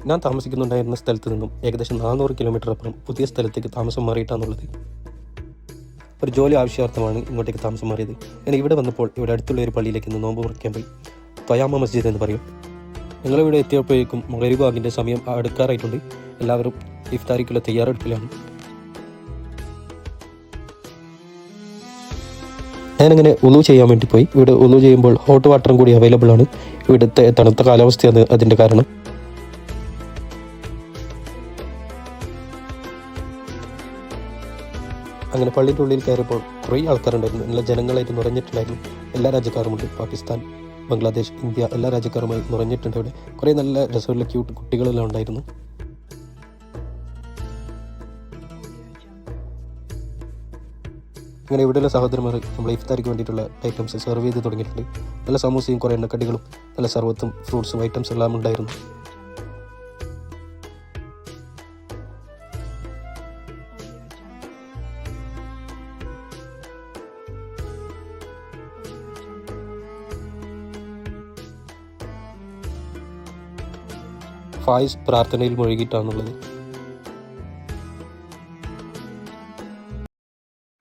ഞാൻ താമസിക്കുന്നുണ്ടായിരുന്ന സ്ഥലത്ത് നിന്നും ഏകദേശം 400 കിലോമീറ്റർ അപ്പുറം പുതിയ സ്ഥലത്തേക്ക് താമസം മാറിയിട്ടാണുള്ളത്. ഒരു ജോലി ആവശ്യാർത്ഥമാണ് ഇങ്ങോട്ടേക്ക് താമസം മാറിയത്. ഞാൻ ഇവിടെ വന്നപ്പോൾ ഇവിടെ അടുത്തുള്ള ഒരു പള്ളിയിലേക്ക് ഒന്ന് നോമ്പ് മുറിക്കാൻ പോയി. ത്വയാമ മസ്ജിദ് എന്ന് പറയും. ഞങ്ങളിവിടെ എത്തിയപ്പോഴേക്കും മഗ്‌രിബ് ബാങ്കിൻ്റെ സമയം അടുക്കാറായിട്ടുണ്ട്. എല്ലാവരും ഇഫ്താരിക്കുള്ള തയ്യാറെടുപ്പിലാണ്. ഞാനങ്ങനെ ഉളു ചെയ്യാൻ വേണ്ടി പോയി. ഇവിടെ ഉളു ചെയ്യുമ്പോൾ ഹോട്ട് വാട്ടറും കൂടി അവൈലബിൾ ആണ്. ഇവിടുത്തെ തണുത്ത കാലാവസ്ഥയാണ് അതിൻ്റെ കാരണം. അങ്ങനെ പള്ളിൻ്റെ ഉള്ളിൽ കയറിയപ്പോൾ കുറേ ആൾക്കാരുണ്ടായിരുന്നു. നല്ല ജനങ്ങളായിട്ട് നിറഞ്ഞിട്ടുണ്ടായിരുന്നു. എല്ലാ രാജ്യക്കാരുമുണ്ട്. പാകിസ്ഥാൻ, ബംഗ്ലാദേശ്, ഇന്ത്യ എല്ലാ രാജ്യക്കാരുമായി നിറഞ്ഞിട്ടുണ്ട്. ഇവിടെ കുറേ നല്ല രസമുള്ള ക്യൂട്ട് കുട്ടികളെല്ലാം ഉണ്ടായിരുന്നു. അങ്ങനെ ഇവിടെയുള്ള സഹോദരന്മാർ നമ്മൾ ഇഫ്താരിക്ക് വേണ്ടിയിട്ടുള്ള ഐറ്റംസ് സെർവ് ചെയ്ത് തുടങ്ങിയിട്ടുണ്ട്. നല്ല സമൂസയും കുറേ എണ്ണക്കടികളും നല്ല സർവത്തും ഫ്രൂട്ട്സും ഐറ്റംസ് എല്ലാം ഉണ്ടായിരുന്നു. ഫായിസ് പ്രാർത്ഥനയിൽ മുഴുകിയിട്ടാണുള്ളത്.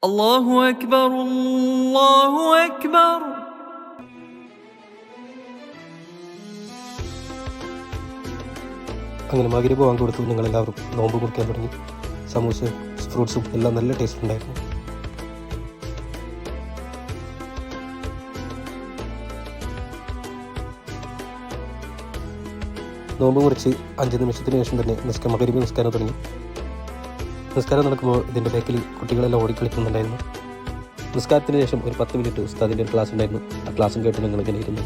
അല്ലാഹു അക്ബർ അല്ലാഹു അക്ബർ. അങ്ങനെ മഗ്‌രിബ് ബാങ്ക് കൊടുത്തു. ഞങ്ങളെല്ലാവരും നോമ്പ് മുറിക്കാൻ തുടങ്ങി. സമൂസയും ഫ്രൂട്ട്സും എല്ലാം നല്ല ടേസ്റ്റ് ഉണ്ടായിരുന്നു. നോമ്പ് മുറിച്ച് 5 നിമിഷത്തിന് ശേഷം തന്നെ മഗ്‌രിബ് നിസ്കാരം തുടങ്ങി. നിസ്കാരം നടക്കുമ്പോൾ ഇതിൻ്റെ ബാക്കിൽ കുട്ടികളെല്ലാം ഓടിക്കളിക്കുന്നുണ്ടായിരുന്നു. നിസ്കാരത്തിന് ശേഷം ഒരു 10 മിനിറ്റ് ഉസ്താദിൻ്റെ ഒരു ക്ലാസ് ഉണ്ടായിരുന്നു. ആ ക്ലാസ്സും കേട്ട് ഞങ്ങളിങ്ങനെ ഇരുന്നു.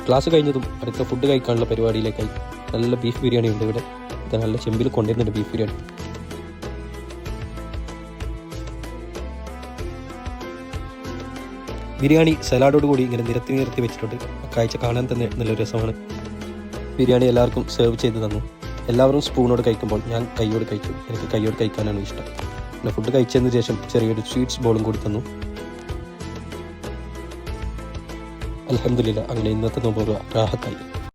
ക്ലാസ് കഴിഞ്ഞതും അടുത്ത ഫുഡ് കഴിക്കാനുള്ള പരിപാടിയിലേക്കായി. നല്ല ബീഫ് ബിരിയാണി ഉണ്ട് ഇവിടെ. ഇത് നല്ല ചെമ്പിൽ കൊണ്ടുവരുന്നുണ്ട് ബീഫ് ബിരിയാണി. ബിരിയാണി സലാഡോട് കൂടി ഇങ്ങനെ നിരത്തി വെച്ചിട്ടുണ്ട്. കാഴ്ച കാണാൻ തന്നെ നല്ലൊരു രസമാണ്. ബിരിയാണി എല്ലാവർക്കും സെർവ് ചെയ്ത് തന്നു. എല്ലാവരും സ്പൂണോട് കഴിക്കുമ്പോൾ ഞാൻ കൈയോട് കഴിച്ചു. എനിക്ക് കൈയോട് കഴിക്കാനാണ് ഇഷ്ടം. പിന്നെ ഫുഡ് കഴിച്ചതിന് ശേഷം ചെറിയൊരു സ്വീറ്റ്സ് ബോളും കൂടി തന്നു. അൽഹംദുലില്ലാ, അങ്ങനെ ഇന്നത്തെ നോമ്പ് റാഹത്തായി.